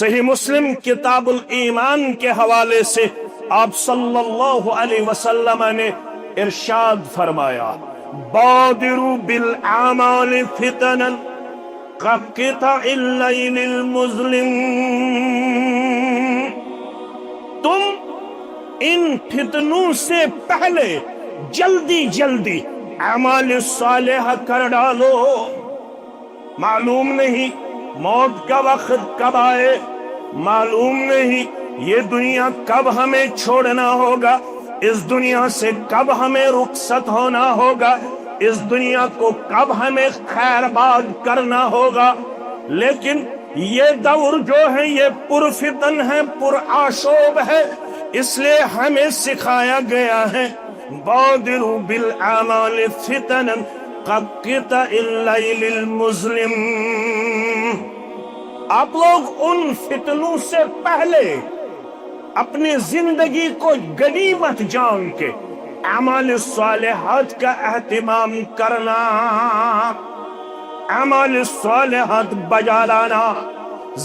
صحیح مسلم کتاب الایمان کے حوالے سے آپ صلی اللہ علیہ وسلم نے ارشاد فرمایا بادروا بالاعمال فتنا كقطع الليل المظلم، تم ان فتنوں سے پہلے جلدی جلدی اعمال صالحہ کر ڈالو، معلوم نہیں موت کا وقت کب آئے، معلوم نہیں یہ دنیا کب ہمیں چھوڑنا ہوگا، اس دنیا سے کب ہمیں رخصت ہونا ہوگا، اس دنیا کو کب ہمیں خیر باد کرنا ہوگا، لیکن یہ دور جو ہے یہ پرفتن ہے، پر آشوب ہے، اس لیے ہمیں سکھایا گیا ہے بادروا بالاعمال فتنا كقطع الليل المظلم۔ آپ لوگ ان فتنوں سے پہلے اپنی زندگی کو غنیمت جان کے اعمال صالحات کا اہتمام کرنا، اعمال صالحات بجا لانا،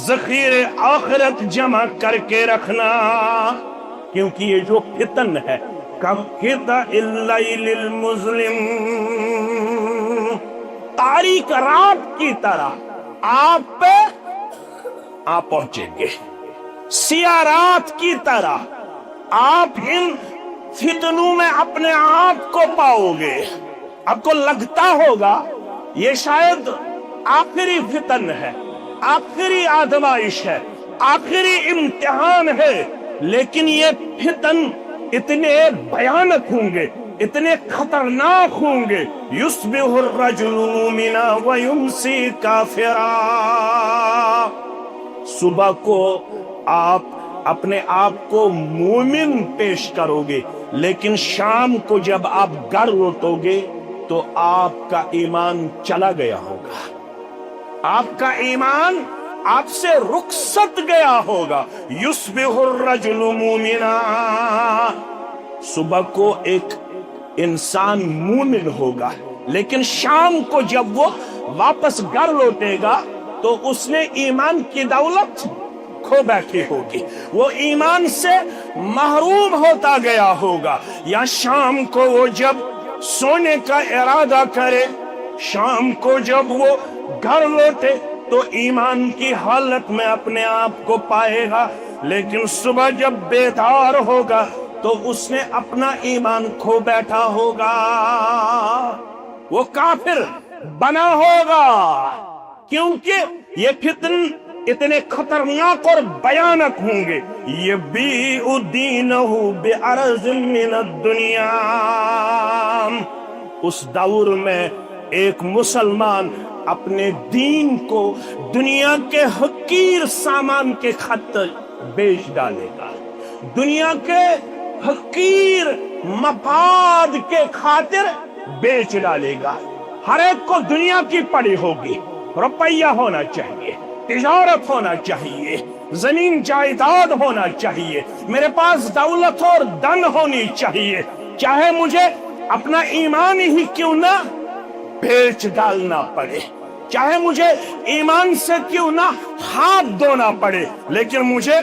ذخیرے آخرت جمع کر کے رکھنا، کیونکہ یہ جو فتن ہے كقطع الليل المظلم، تاریک رات کی طرح آپ پہ پہنچیں گے، سیاہ رات کی طرح آپ ان فتنوں میں اپنے آپ کو پاؤ گے۔ آپ کو لگتا ہوگا یہ شاید آخری فتن ہے، آخری آزمائش ہے، آخری امتحان ہے، لیکن یہ فتن اتنے بھیانک ہوں گے، اتنے خطرناک ہوں گے، یصبح الرجل مومنا ویمسی کافرا، صبح کو آپ اپنے آپ کو مومن پیش کرو گے، لیکن شام کو جب آپ گھر لوٹو گے تو آپ کا ایمان چلا گیا ہوگا، آپ کا ایمان آپ سے رخصت گیا ہوگا۔ یصبح الرجل مومنا، صبح کو ایک انسان مومن ہوگا، لیکن شام کو جب وہ واپس گھر لوٹے گا تو اس نے ایمان کی دولت کھو بیٹھی ہوگی، وہ ایمان سے محروم ہوتا گیا ہوگا۔ یا شام کو وہ جب سونے کا ارادہ کرے، شام کو جب وہ گھر لوٹے تو ایمان کی حالت میں اپنے آپ کو پائے گا، لیکن صبح جب بیدار ہوگا تو اس نے اپنا ایمان کھو بیٹھا ہوگا، وہ کافر بنا ہوگا، کیونکہ یہ فتن اتنے خطرناک اور بھیانک ہوں گے۔ یبیع دینہ بعرض من الدنیا، اس دور میں ایک مسلمان اپنے دین کو دنیا کے حقیر سامان کے خاطر بیچ ڈالے گا، دنیا کے حقیر مفاد کے خاطر بیچ ڈالے گا۔ ہر ایک کو دنیا کی پڑی ہوگی، روپیہ ہونا چاہیے، تجارت ہونا چاہیے، زمین جائیداد ہونا چاہیے، میرے پاس دولت اور دن ہونی چاہیے، چاہے مجھے اپنا ایمان ہی کیوں نہ بیچ ڈالنا پڑے، چاہے مجھے ایمان سے کیوں نہ ہاتھ دھونا پڑے، لیکن مجھے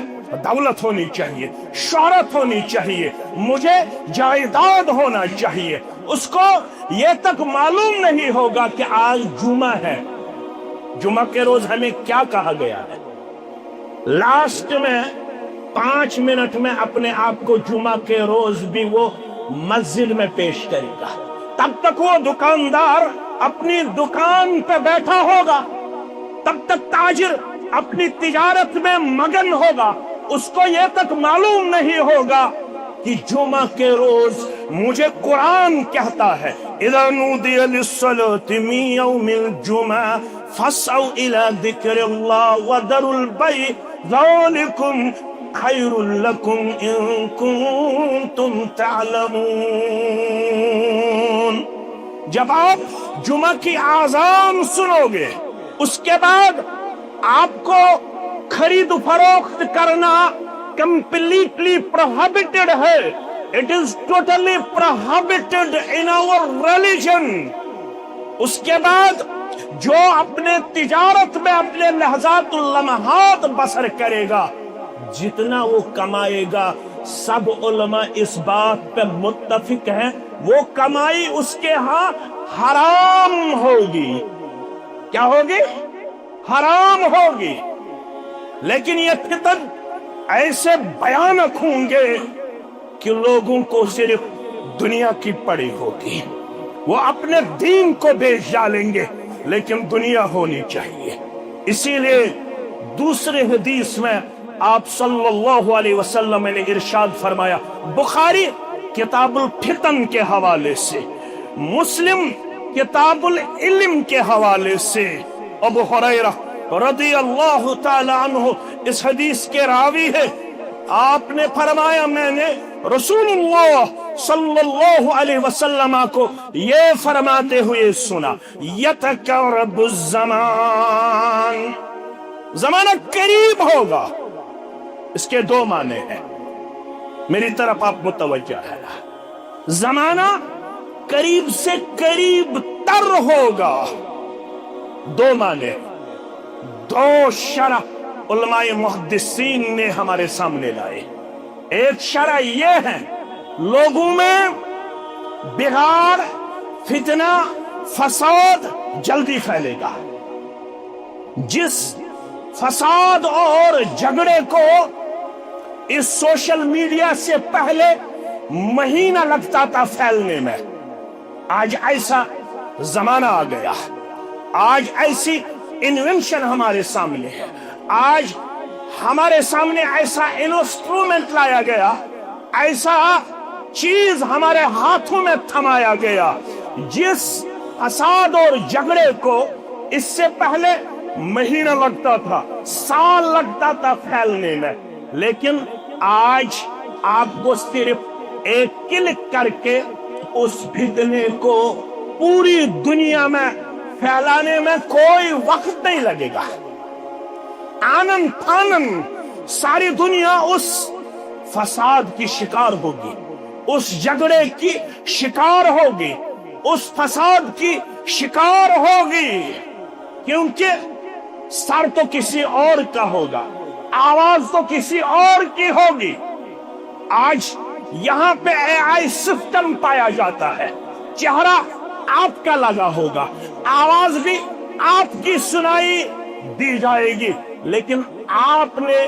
دولت ہونی چاہیے، شہرت ہونی چاہیے، مجھے جائیداد ہونا چاہیے۔ اس کو یہ تک معلوم نہیں ہوگا کہ آج جمعہ ہے، جمعہ کے روز ہمیں کیا کہا گیا ہے، لاسٹ میں 5 منٹ میں اپنے آپ کو جمعہ کے روز بھی وہ مسجد میں پیش کرے گا، تب تک وہ دکاندار اپنی دکان پہ بیٹھا ہوگا، تب تک تاجر اپنی تجارت میں مگن ہوگا، اس کو یہ تک معلوم نہیں ہوگا کہ جمعہ کے روز مجھے قرآن کہتا ہے اذا نودی للصلاة من یوم الجمعہ فاسعوا الى ذکر اللہ وذروا البیع ذلکم خیر لکم ان کنتم تعلمون۔ جب آپ جمعہ کی آذان سنو گے، اس کے بعد آپ کو خرید فروخت کرنا کمپلیٹلی prohibited ہے، it is totally prohibited in our religion۔ اس کے بعد جو اپنے تجارت میں اپنے لحظات اللمحات بسر کرے گا، جتنا وہ کمائے گا، سب علماء اس بات پہ متفق ہیں وہ کمائی اس کے ہاں حرام ہوگی۔ کیا ہوگی؟ حرام ہوگی۔ لیکن یہ فتن ایسے بھیانک ہوں گے کہ لوگوں کو صرف دنیا کی پڑی ہوگی، وہ اپنے دین کو بیچ ڈالیں گے لیکن دنیا ہونی چاہیے۔ اسی لیے دوسرے حدیث میں آپ صلی اللہ علیہ وسلم نے ارشاد فرمایا، بخاری کتاب الفتن کے حوالے سے، مسلم کتاب العلم کے حوالے سے، ابو ہریرہ رضی اللہ تعالی عنہ اس حدیث کے راوی ہے، آپ نے فرمایا میں نے رسول اللہ صلی اللہ علیہ وسلم کو یہ فرماتے ہوئے سنا، یتقرب الزمان، زمانہ قریب ہوگا۔ اس کے دو معنی ہیں، میری طرف آپ متوجہ ہے۔ زمانہ قریب سے قریب تر ہوگا، دو معنی، دو شرح علماء محدثین نے ہمارے سامنے لائے۔ ایک شرح یہ ہے، لوگوں میں بگاڑ، فتنہ، فساد جلدی پھیلے گا۔ جس فساد اور جھگڑے کو اس سوشل میڈیا سے پہلے مہینہ لگتا تھا پھیلنے میں، آج ایسا زمانہ آ گیا، آج ایسی انوینشن ہمارے سامنے ہے، آج ہمارے سامنے ایسا انسٹرومنٹ لایا گیا، ایسا چیز ہمارے ہاتھوں میں تھمایا گیا، جس فساد اور جھگڑے کو اس سے پہلے مہینہ لگتا تھا، سال لگتا تھا پھیلنے میں، لیکن آج آپ کو صرف ایک کلک کر کے اس فتنے کو پوری دنیا میں پھیلانے میں کوئی وقت نہیں لگے گا۔ آنن فانن ساری دنیا اس فساد کی شکار ہوگی، اس جھگڑے کی شکار ہوگی، اس فساد کی شکار ہوگی، کیونکہ سر تو کسی اور کا ہوگا، آواز تو کسی اور کی ہوگی۔ آج یہاں پہ اے آئی سسٹم پایا جاتا ہے، چہرہ آپ کا لگا ہوگا، آواز بھی آپ کی سنائی دی جائے گی، لیکن آپ نے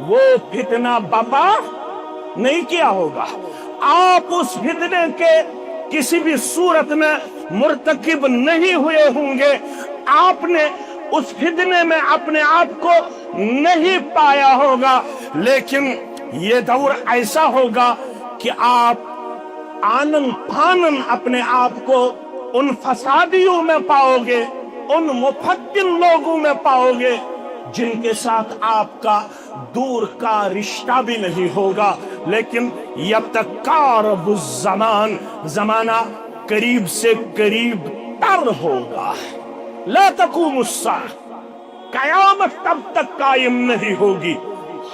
وہ فتنہ برپا نہیں کیا ہوگا، آپ اس فتنے کے کسی بھی صورت میں مرتکب نہیں ہوئے ہوں گے، آپ نے اس فتنے میں اپنے آپ کو نہیں پایا ہوگا، لیکن یہ دور ایسا ہوگا کہ آپ آنن پھانن اپنے آپ کو ان فسادیوں میں پاؤ گے، ان مفتن لوگوں میں پاؤ گے جن کے ساتھ آپ کا دور کا رشتہ بھی نہیں ہوگا، لیکن یتقارب الزمان، زمانہ قریب سے قریب تر ہوگا۔ لا تقوم الساعہ، قیامت تب تک قائم نہیں ہوگی،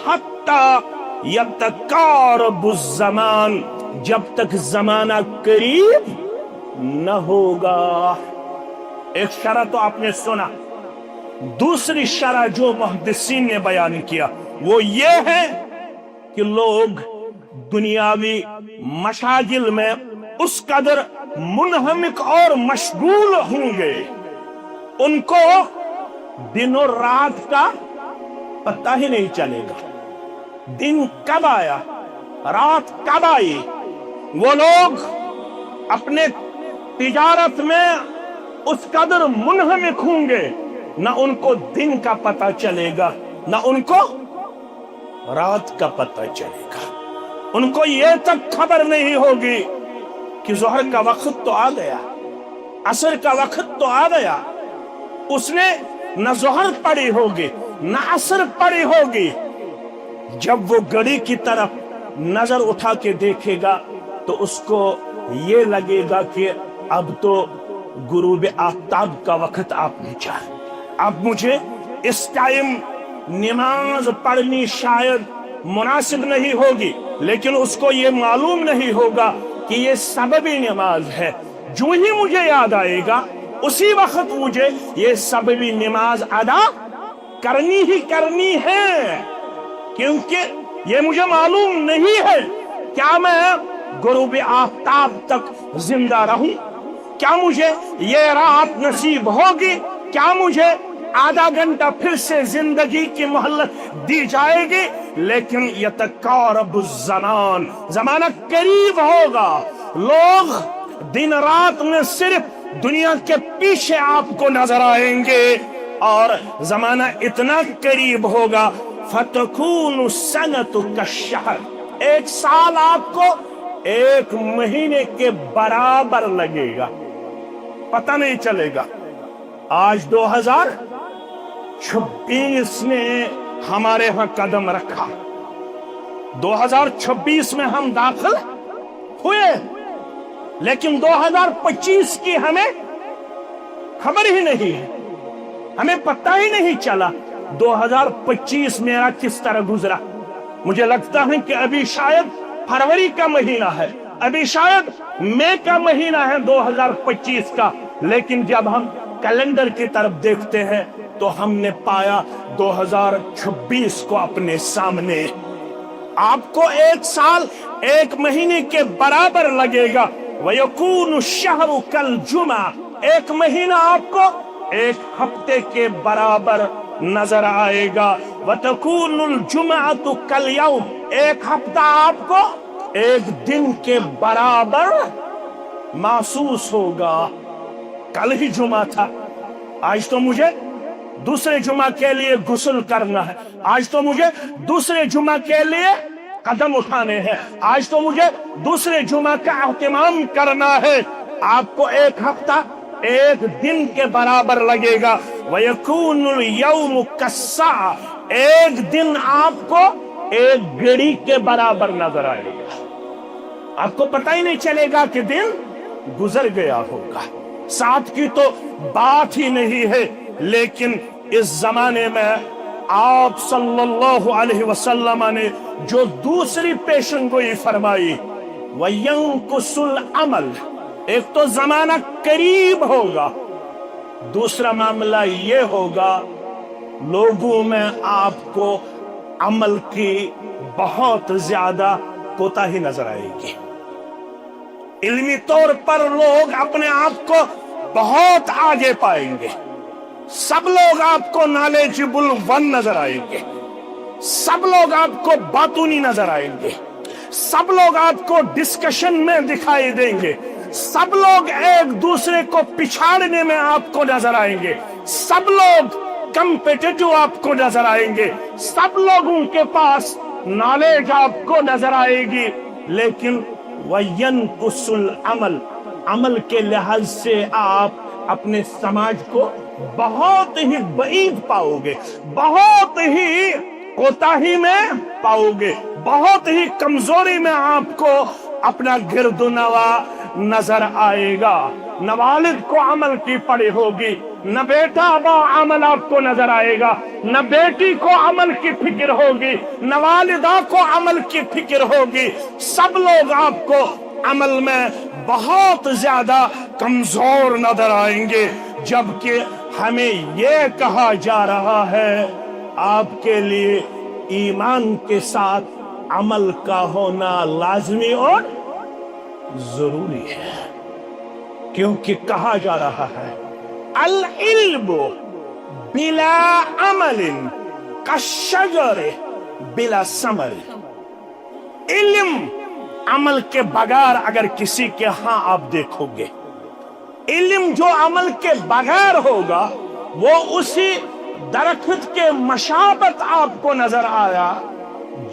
حتی یتقارب الزمان، جب تک زمانہ قریب نہ ہوگا۔ ایک شرح تو آپ نے سنا، دوسری شرح جو محدثین نے بیان کیا وہ یہ ہے کہ لوگ دنیاوی مشاغل میں اس قدر منہمک اور مشغول ہوں گے، ان کو دن اور رات کا پتہ ہی نہیں چلے گا، دن کب آیا، رات کب آئی۔ وہ لوگ اپنے تجارت میں اس قدر منہمک ہوں گے، نہ ان کو دن کا پتہ چلے گا، نہ ان کو رات کا پتہ چلے گا، ان کو یہ تک خبر نہیں ہوگی کہ ظہر کا وقت تو آ گیا، عصر کا وقت تو آ گیا۔ اس نے نہ ظہر پڑی ہوگی نہ عصر پڑی ہوگی، جب وہ گھڑی کی طرف نظر اٹھا کے دیکھے گا تو اس کو یہ لگے گا کہ اب تو غروب آفتاب کا وقت آ پہنچا، اب مجھے اس ٹائم نماز پڑھنی شاید مناسب نہیں ہوگی، لیکن اس کو یہ معلوم نہیں ہوگا کہ یہ سببی نماز ہے۔ جو ہی مجھے یاد آئے گا اسی وقت مجھے یہ سببی نماز ادا کرنی ہی کرنی ہے، کیونکہ یہ مجھے معلوم نہیں ہے کیا میں غروب آفتاب تک زندہ رہوں، کیا مجھے یہ رات نصیب ہوگی، کیا مجھے آدھا گھنٹہ پھر سے زندگی کی مہلت دی جائے گی، لیکن یتقارب الزمان، زمانہ قریب ہوگا، لوگ دن رات میں صرف دنیا کے پیچھے آپ کو نظر آئیں گے، اور زمانہ اتنا قریب ہوگا فَتَكُونُ السَّنَةُ كَالشَّهْرِ، ایک سال آپ کو ایک مہینے کے برابر لگے گا، پتہ نہیں چلے گا۔ آج 2026 نے ہمارے ہاں قدم رکھا، 2026 میں ہم داخل ہوئے، لیکن 2025 کی ہمیں خبر ہی نہیں ہے، ہمیں پتہ ہی نہیں چلا 2025 میرا کس طرح گزرا۔ مجھے لگتا ہے کہ ابھی شاید فروری کا مہینہ ہے، ابھی شاید مئی کا مہینہ ہے 2025 کا، لیکن جب ہم کیلنڈر کی طرف دیکھتے ہیں تو ہم نے پایا 2026 کو اپنے سامنے۔ آپ کو ایک سال ایک مہینے کے برابر لگے گا، وَيَكُونُ الشَّهْرُ كَالْجُمَعَةِ، ایک مہینہ آپ کو ایک ہفتے کے برابر نظر آئے گا، وَتَكُونُ الْجُمَعَةُ كَالْيَوْمِ، ایک ہفتہ آپ کو ایک دن کے برابر محسوس ہوگا۔ کل ہی جمعہ تھا، آج تو مجھے دوسرے جمعہ کے لیے غسل کرنا ہے، آج تو مجھے دوسرے جمعہ کے لیے قدم اٹھانے ہیں، آج تو مجھے دوسرے جمعہ کا اہتمام کرنا ہے۔ آپ کو ایک ہفتہ ایک دن کے برابر لگے گا، وَيَكُونُ الْيَوْمُ كَالسَّاعَةِ، ایک دن آپ کو ایک گھڑی کے برابر نظر آئے گا، آپ کو پتہ ہی نہیں چلے گا کہ دن گزر گیا ہوگا۔ ساتھ کی تو بات ہی نہیں ہے، لیکن اس زمانے میں آپ صلی اللہ علیہ وسلم نے جو دوسری پیشن گوئی فرمائی، وَيَنْقُصُ الْعَمَلِ، ایک تو زمانہ قریب ہوگا، دوسرا معاملہ یہ ہوگا لوگوں میں آپ کو عمل کی بہت زیادہ کوتاہی نظر آئے گی۔ علمی طور پر لوگ اپنے آپ کو بہت آگے پائیں گے، سب لوگ آپ کو نالیجبل ون نظر آئیں گے، سب لوگ آپ کو باطنی نظر آئیں گے، سب لوگ آپ کو ڈسکشن میں دکھائی دیں گے، سب لوگ ایک دوسرے کو پچھاڑنے میں آپ کو نظر آئیں گے، سب لوگ کمپیٹیٹو آپ کو نظر آئیں گے، سب لوگوں کے پاس نالج آپ کو نظر آئے گی، لیکن وَيَنْقُصُ الْعَمَلِ، عمل کے لحاظ سے آپ اپنے سماج کو بہت ہی بعید پاؤ گے، بہت ہی کوتاہی میں پاؤ گے، بہت ہی کمزوری میں آپ کو اپنا گرد و نواح نظر آئے گا۔ نہ والد کو عمل کی پڑی ہوگی، نہ بیٹا با عمل آپ کو نظر آئے گا، نہ بیٹی کو عمل کی فکر ہوگی، نہ والدہ کو عمل کی فکر ہوگی، سب لوگ آپ کو عمل میں بہت زیادہ کمزور نظر آئیں گے، جبکہ ہمیں یہ کہا جا رہا ہے آپ کے لیے ایمان کے ساتھ عمل کا ہونا لازمی اور ضروری ہے، کیونکہ کہا جا رہا ہے العلم بلا عمل کالشجر بلا ثمر، علم عمل کے بغیر اگر کسی کے ہاں آپ دیکھو گے، علم جو عمل کے بغیر ہوگا وہ اسی درخت کے مشابت آپ کو نظر آیا،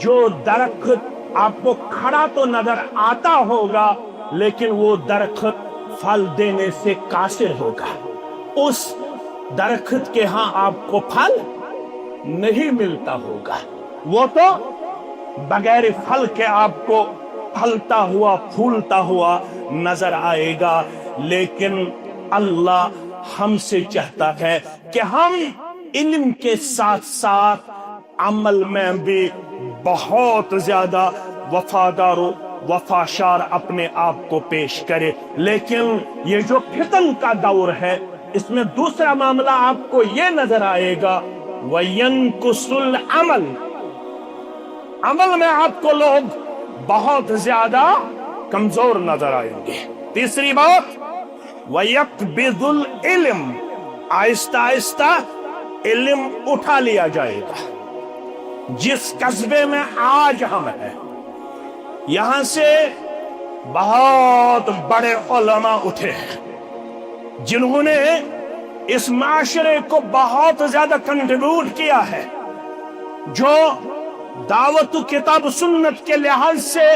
جو درخت آپ کو کھڑا تو نظر آتا ہوگا لیکن وہ درخت پھل دینے سے قاصر ہوگا، اس درخت کے ہاں آپ کو پھل نہیں ملتا ہوگا، وہ تو بغیر پھل کے آپ کو پھلتا ہوا پھولتا ہوا نظر آئے گا۔ لیکن اللہ ہم سے چاہتا ہے کہ ہم علم کے ساتھ ساتھ عمل میں بھی بہت زیادہ وفادار و وفاشار اپنے آپ کو پیش کرے، لیکن یہ جو فتن کا دور ہے اس میں دوسرا معاملہ آپ کو یہ نظر آئے گا وَيَنْقُصُ الْعَمَلِ، عمل میں آپ کو لوگ بہت زیادہ کمزور نظر آئیں گے۔ تیسری بات وَيَقْبِضُ الْعِلْمِ، آہستہ آہستہ علم اٹھا لیا جائے گا۔ جس قصبے میں آج ہم ہیں یہاں سے بہت بڑے علماء اٹھے ہیں جنہوں نے اس معاشرے کو بہت زیادہ کنٹریبیوٹ کیا ہے، جو دعوت و کتاب سنت کے لحاظ سے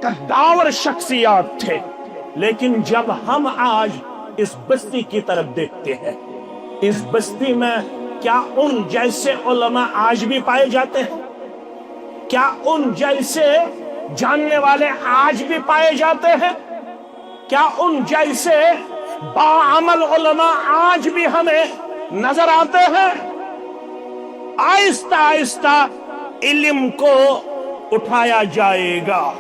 قداور شخصیات تھے، لیکن جب ہم آج اس بستی کی طرف دیکھتے ہیں، اس بستی میں کیا ان جیسے علماء آج بھی پائے جاتے ہیں؟ کیا ان جیسے جاننے والے آج بھی پائے جاتے ہیں؟ کیا ان جیسے باعمل علماء آج بھی ہمیں نظر آتے ہیں؟ آہستہ آہستہ علم کو اٹھایا جائے گا۔